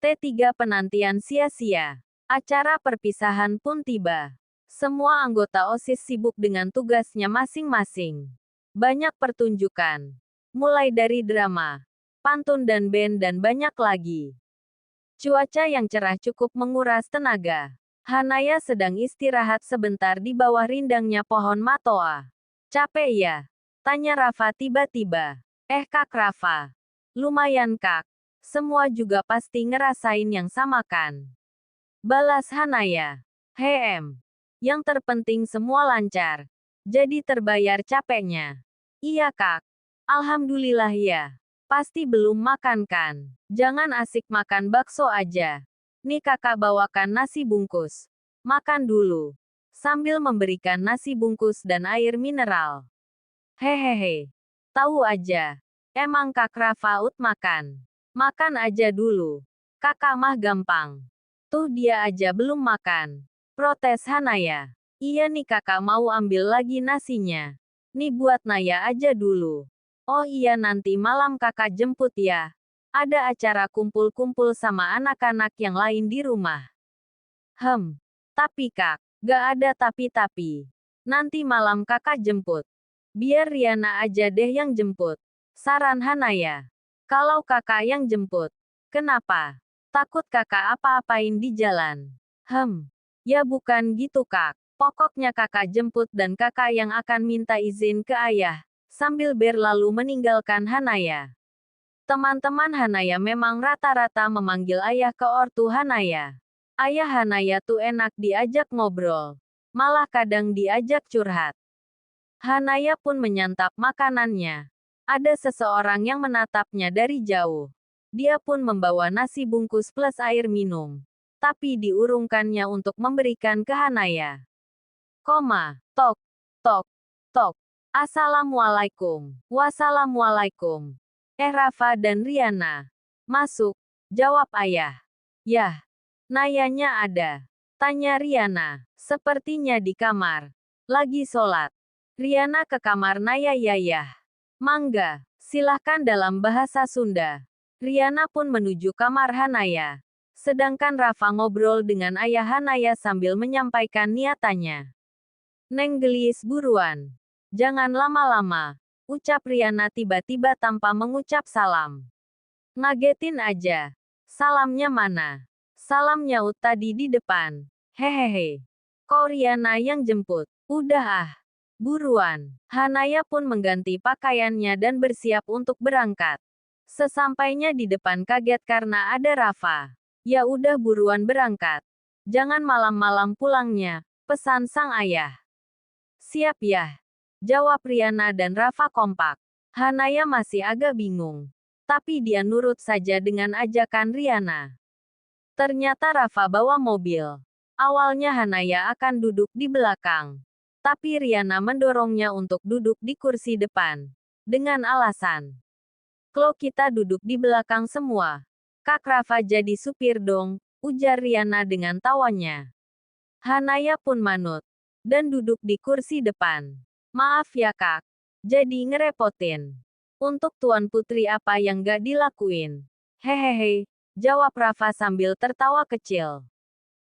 T3 penantian sia-sia. Acara perpisahan pun tiba. Semua anggota OSIS sibuk dengan tugasnya masing-masing. Banyak pertunjukan. Mulai dari drama, pantun dan band dan banyak lagi. Cuaca yang cerah cukup menguras tenaga. Hanaya sedang istirahat sebentar di bawah rindangnya pohon matoa. Capek ya? Tanya Rafa tiba-tiba. Kak Rafa. Lumayan kak. Semua juga pasti ngerasain yang sama kan? Balas Hanaya. Yang terpenting semua lancar. Jadi terbayar capeknya. Iya kak. Alhamdulillah ya. Pasti belum makan kan? Jangan asik makan bakso aja. Nih kakak bawakan nasi bungkus. Makan dulu. Sambil memberikan nasi bungkus dan air mineral. Hehehe. Tahu aja. Emang kak Rafaut makan. Makan aja dulu. Kakak mah gampang. Tuh dia aja belum makan. Protes Hanaya. Iya nih kakak mau ambil lagi nasinya. Nih buat Naya aja dulu. Oh iya nanti malam kakak jemput ya. Ada acara kumpul-kumpul sama anak-anak yang lain di rumah. Tapi kak, gak ada tapi-tapi. Nanti malam kakak jemput. Biar Riana aja deh yang jemput. Saran Hanaya. Kalau kakak yang jemput. Kenapa? Takut kakak apa-apain di jalan. Ya bukan gitu kak. Pokoknya kakak jemput dan kakak yang akan minta izin ke ayah. Sambil berlalu meninggalkan Hanaya. Teman-teman Hanaya memang rata-rata memanggil ayah ke ortu Hanaya. Ayah Hanaya tuh enak diajak ngobrol. Malah kadang diajak curhat. Hanaya pun menyantap makanannya. Ada seseorang yang menatapnya dari jauh. Dia pun membawa nasi bungkus plus air minum. Tapi diurungkannya untuk memberikan ke Hanaya. Tok, tok, tok. Assalamualaikum. Wassalamualaikum. Rafa dan Riana. Masuk. Jawab ayah. Yah. Nayanya ada. Tanya Riana. Sepertinya di kamar. Lagi sholat. Riana ke kamar Naya yayah. Mangga. Silahkan dalam bahasa Sunda. Riana pun menuju kamar Hanaya. Sedangkan Rafa ngobrol dengan ayah Hanaya sambil menyampaikan niatannya. Neng gelis buruan. Jangan lama-lama. Ucap Riana tiba-tiba tanpa mengucap salam. Ngagetin aja. Salamnya mana? Salam nyaut tadi di depan. Hehehe. Kok Riana yang jemput? Udah ah. Buruan. Hanaya pun mengganti pakaiannya dan bersiap untuk berangkat. Sesampainya di depan kaget karena ada Rafa. Ya udah buruan berangkat. Jangan malam-malam pulangnya, pesan sang ayah. Siap ya. Jawab Riana dan Rafa kompak. Hanaya masih agak bingung. Tapi dia nurut saja dengan ajakan Riana. Ternyata Rafa bawa mobil. Awalnya Hanaya akan duduk di belakang. Tapi Riana mendorongnya untuk duduk di kursi depan. Dengan alasan. Klo kita duduk di belakang semua. Kak Rafa jadi supir dong, ujar Riana dengan tawanya. Hanaya pun manut. Dan duduk di kursi depan. Maaf ya kak. Jadi ngerepotin. Untuk Tuan Putri apa yang gak dilakuin? Hehehe, jawab Rafa sambil tertawa kecil.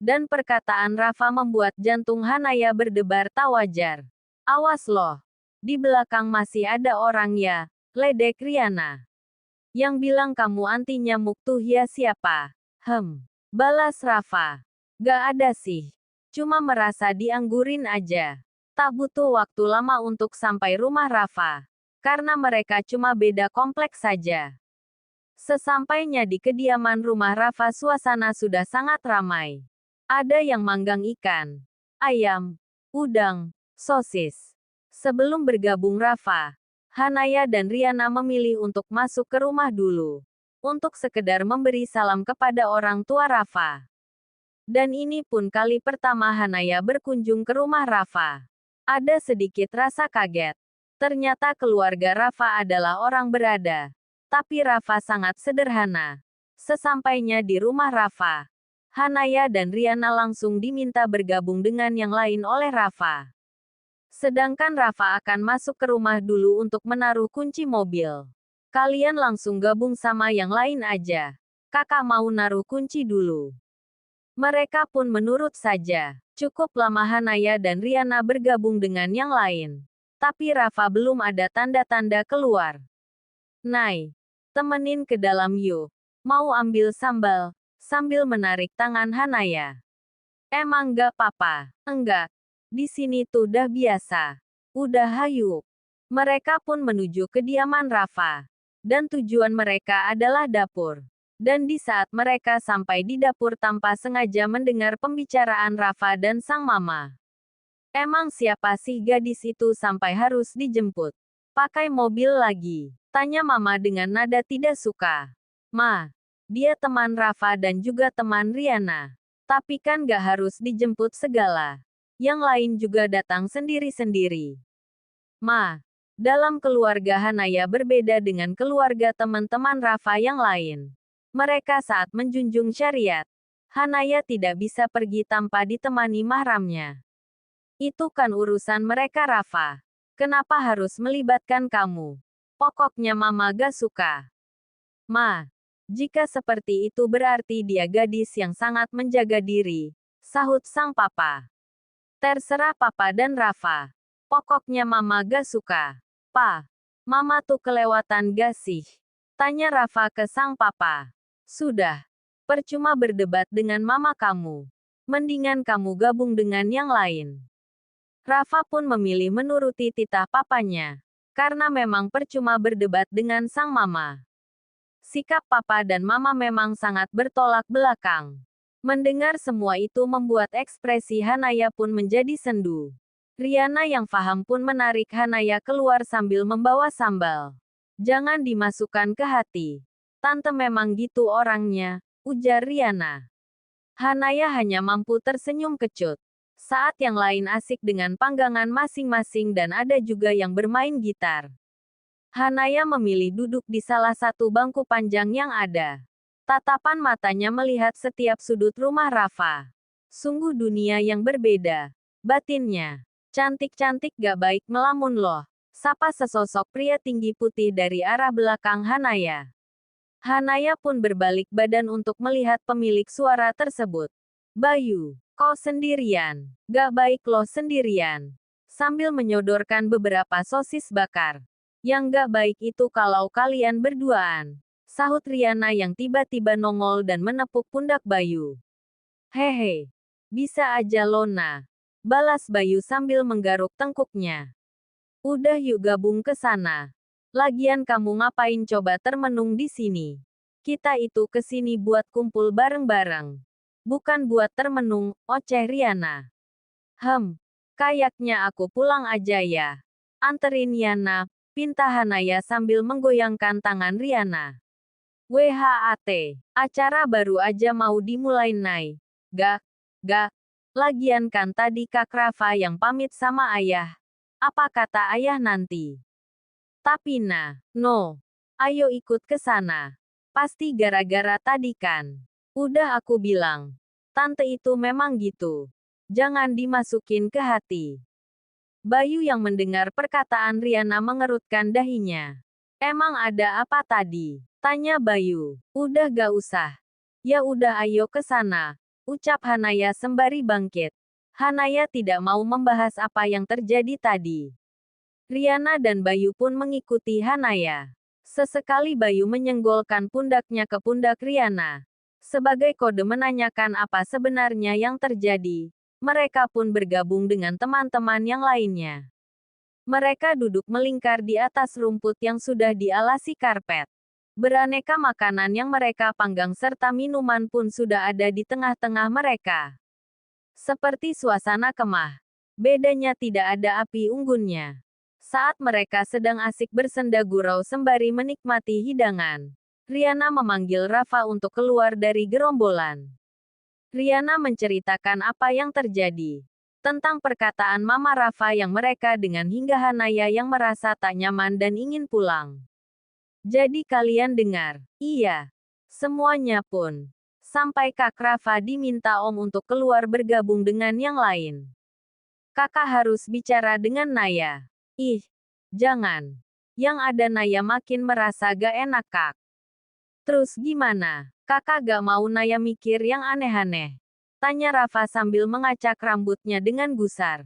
Dan perkataan Rafa membuat jantung Hanaya berdebar tak wajar. Awas loh. Di belakang masih ada orang ya, ledek Riana. Yang bilang kamu anti nyamuk tuh ya siapa? Balas Rafa. Gak ada sih. Cuma merasa dianggurin aja. Tak butuh waktu lama untuk sampai rumah Rafa. Karena mereka cuma beda kompleks saja. Sesampainya di kediaman rumah Rafa suasana sudah sangat ramai. Ada yang manggang ikan, ayam, udang, sosis. Sebelum bergabung Rafa, Hanaya dan Riana memilih untuk masuk ke rumah dulu. Untuk sekedar memberi salam kepada orang tua Rafa. Dan ini pun kali pertama Hanaya berkunjung ke rumah Rafa. Ada sedikit rasa kaget. Ternyata keluarga Rafa adalah orang berada. Tapi Rafa sangat sederhana. Sesampainya di rumah Rafa, Hanaya dan Riana langsung diminta bergabung dengan yang lain oleh Rafa. Sedangkan Rafa akan masuk ke rumah dulu untuk menaruh kunci mobil. Kalian langsung gabung sama yang lain aja. Kakak mau naruh kunci dulu. Mereka pun menurut saja. Cukup lama Hanaya dan Riana bergabung dengan yang lain. Tapi Rafa belum ada tanda-tanda keluar. Nai, temenin ke dalam yuk. Mau ambil sambal, sambil menarik tangan Hanaya. Emang gak apa-apa? Enggak. Di sini tuh udah biasa. Udah hayu. Mereka pun menuju kediaman Rafa. Dan tujuan mereka adalah dapur. Dan di saat mereka sampai di dapur tanpa sengaja mendengar pembicaraan Rafa dan sang mama. Emang siapa sih gadis itu sampai harus dijemput? Pakai mobil lagi? Tanya mama dengan nada tidak suka. Ma, dia teman Rafa dan juga teman Riana. Tapi kan gak harus dijemput segala. Yang lain juga datang sendiri-sendiri. Ma, dalam keluarga Hanaya berbeda dengan keluarga teman-teman Rafa yang lain. Mereka saat menjunjung syariat. Hanaya tidak bisa pergi tanpa ditemani mahramnya. Itu kan urusan mereka Rafa. Kenapa harus melibatkan kamu? Pokoknya mama gak suka. Ma, jika seperti itu berarti dia gadis yang sangat menjaga diri, sahut sang papa. Terserah papa dan Rafa. Pokoknya mama gak suka. Pa, mama tuh kelewatan gak sih? Tanya Rafa ke sang papa. Sudah. Percuma berdebat dengan mama kamu. Mendingan kamu gabung dengan yang lain. Rafa pun memilih menuruti titah papanya. Karena memang percuma berdebat dengan sang mama. Sikap papa dan mama memang sangat bertolak belakang. Mendengar semua itu membuat ekspresi Hanaya pun menjadi sendu. Riana yang paham pun menarik Hanaya keluar sambil membawa sambal. Jangan dimasukkan ke hati. Tante memang gitu orangnya, ujar Riana. Hanaya hanya mampu tersenyum kecut. Saat yang lain asik dengan panggangan masing-masing dan ada juga yang bermain gitar. Hanaya memilih duduk di salah satu bangku panjang yang ada. Tatapan matanya melihat setiap sudut rumah Rafa. Sungguh dunia yang berbeda. Batinnya. Cantik-cantik gak baik melamun loh. Sapa sesosok pria tinggi putih dari arah belakang Hanaya. Hanaya pun berbalik badan untuk melihat pemilik suara tersebut. Bayu, kau sendirian. Gak baik loh sendirian. Sambil menyodorkan beberapa sosis bakar. Yang gak baik itu kalau kalian berduaan. Sahut Riana yang tiba-tiba nongol dan menepuk pundak Bayu. Hehe. Bisa aja Lona. Balas Bayu sambil menggaruk tengkuknya. Udah yuk gabung ke sana. Lagian kamu ngapain coba termenung di sini? Kita itu ke sini buat kumpul bareng-bareng. Bukan buat termenung, oceh Riana. Kayaknya aku pulang aja ya. Anterin Yana. Pinta Hanaya sambil menggoyangkan tangan Riana. WHAT. Acara baru aja mau dimulai Nai. Gak. Lagian kan tadi Kak Rafa yang pamit sama ayah. Apa kata ayah nanti? Tapi no. Ayo ikut ke sana. Pasti gara-gara tadi kan. Udah aku bilang. Tante itu memang gitu. Jangan dimasukin ke hati. Bayu yang mendengar perkataan Riana mengerutkan dahinya. Emang ada apa tadi? Tanya Bayu. Udah gak usah. Ya udah ayo ke sana. Ucap Hanaya sembari bangkit. Hanaya tidak mau membahas apa yang terjadi tadi. Riana dan Bayu pun mengikuti Hanaya. Sesekali Bayu menyenggolkan pundaknya ke pundak Riana. Sebagai kode menanyakan apa sebenarnya yang terjadi. Mereka pun bergabung dengan teman-teman yang lainnya. Mereka duduk melingkar di atas rumput yang sudah dialasi karpet. Beraneka makanan yang mereka panggang serta minuman pun sudah ada di tengah-tengah mereka. Seperti suasana kemah. Bedanya tidak ada api unggunnya. Saat mereka sedang asik bersenda gurau sembari menikmati hidangan, Riana memanggil Rafa untuk keluar dari gerombolan. Riana menceritakan apa yang terjadi. Tentang perkataan Mama Rafa yang mereka dengan hingga Hanaya yang merasa tak nyaman dan ingin pulang. Jadi kalian dengar? Iya. Semuanya pun. Sampai Kak Rafa diminta Om untuk keluar bergabung dengan yang lain. Kakak harus bicara dengan Naya. Ih, jangan. Yang ada Naya makin merasa gak enak Kak. Terus gimana? Kakak gak mau Naya mikir yang aneh-aneh. Tanya Rafa sambil mengacak rambutnya dengan gusar.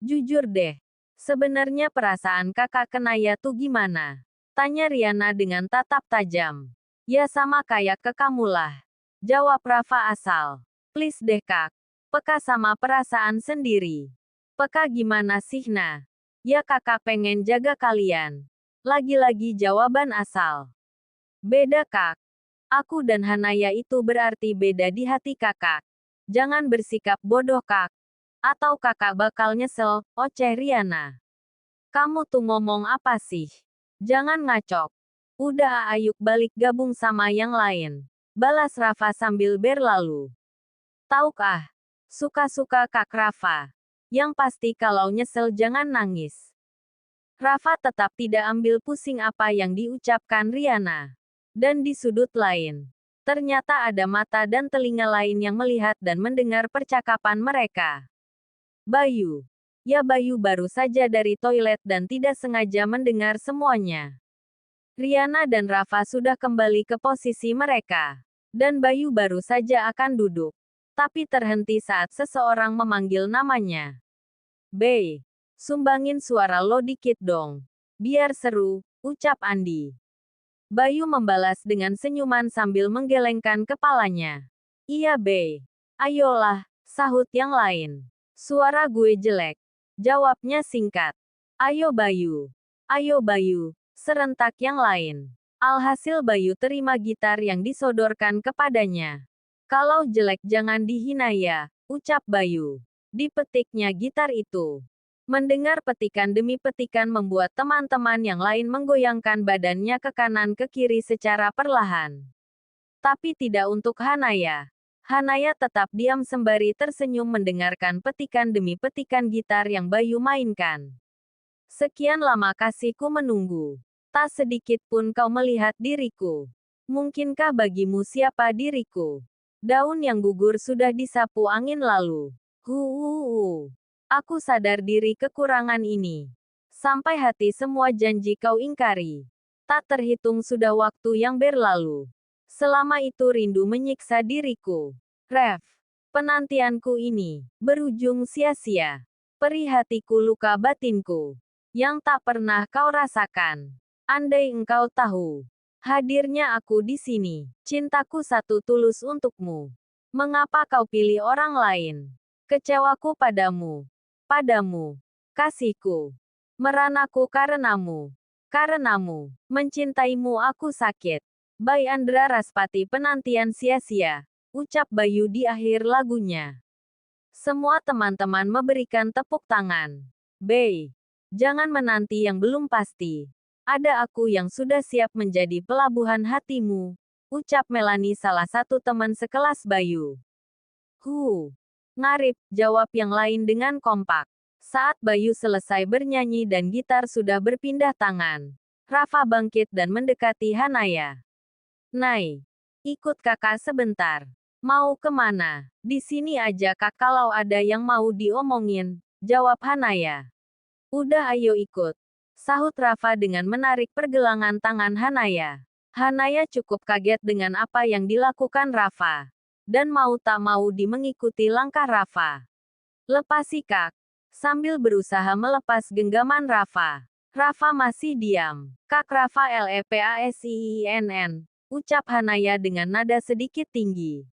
Jujur deh, sebenarnya perasaan kakak ke Naya tuh gimana? Tanya Riana dengan tatap tajam. Ya sama kayak ke kamulah. Jawab Rafa asal. Please deh kak. Peka sama perasaan sendiri. Peka gimana sih nah? Ya kakak pengen jaga kalian. Lagi-lagi jawaban asal. Beda kak. Aku dan Hanaya itu berarti beda di hati kakak. Jangan bersikap bodoh kak. Atau kakak bakal nyesel, oceh Riana. Kamu tuh ngomong apa sih? Jangan ngacok. Udah Ayuk balik gabung sama yang lain. Balas Rafa sambil berlalu. Tahukah? Suka-suka kak Rafa. Yang pasti kalau nyesel jangan nangis. Rafa tetap tidak ambil pusing apa yang diucapkan Riana. Dan di sudut lain, ternyata ada mata dan telinga lain yang melihat dan mendengar percakapan mereka. Bayu. Ya Bayu baru saja dari toilet dan tidak sengaja mendengar semuanya. Riana dan Rafa sudah kembali ke posisi mereka. Dan Bayu baru saja akan duduk. Tapi terhenti saat seseorang memanggil namanya. Bey, sumbangin suara lo dikit dong. Biar seru, ucap Andi. Bayu membalas dengan senyuman sambil menggelengkan kepalanya. Iya Bey. Ayolah, sahut yang lain. Suara gue jelek. Jawabnya singkat. Ayo Bayu. Ayo Bayu. Serentak yang lain. Alhasil Bayu terima gitar yang disodorkan kepadanya. Kalau jelek jangan dihina ya, ucap Bayu. Dipetiknya gitar itu. Mendengar petikan demi petikan membuat teman-teman yang lain menggoyangkan badannya ke kanan ke kiri secara perlahan. Tapi tidak untuk Hanaya. Hanaya tetap diam sembari tersenyum mendengarkan petikan demi petikan gitar yang Bayu mainkan. Sekian lama kasihku menunggu. Tak sedikit pun kau melihat diriku. Mungkinkah bagimu siapa diriku? Daun yang gugur sudah disapu angin lalu. Aku sadar diri kekurangan ini. Sampai hati semua janji kau ingkari. Tak terhitung sudah waktu yang berlalu. Selama itu rindu menyiksa diriku. Ref, penantianku ini berujung sia-sia. Perih hatiku luka batinku. Yang tak pernah kau rasakan. Andai engkau tahu. Hadirnya aku di sini. Cintaku satu tulus untukmu. Mengapa kau pilih orang lain? Kecewaku padamu. Padamu. Kasihku. Meranaku karenamu. Karenamu. Mencintaimu aku sakit. By Andra Raspati penantian sia-sia. Ucap Bayu di akhir lagunya. Semua teman-teman memberikan tepuk tangan. Bay. Jangan menanti yang belum pasti. Ada aku yang sudah siap menjadi pelabuhan hatimu. Ucap Melani salah satu teman sekelas Bayu. Ngarip, jawab yang lain dengan kompak. Saat Bayu selesai bernyanyi dan gitar sudah berpindah tangan, Rafa bangkit dan mendekati Hanaya. Nai, ikut kakak sebentar. Mau kemana? Di sini aja kak kalau ada yang mau diomongin, jawab Hanaya. Udah ayo ikut. Sahut Rafa dengan menarik pergelangan tangan Hanaya. Hanaya cukup kaget dengan apa yang dilakukan Rafa. Dan mau tak mau mengikuti langkah Rafa. Lepasi kak. Sambil berusaha melepas genggaman Rafa. Rafa masih diam. Kak Rafa LEPASIINN. Ucap Hanaya dengan nada sedikit tinggi.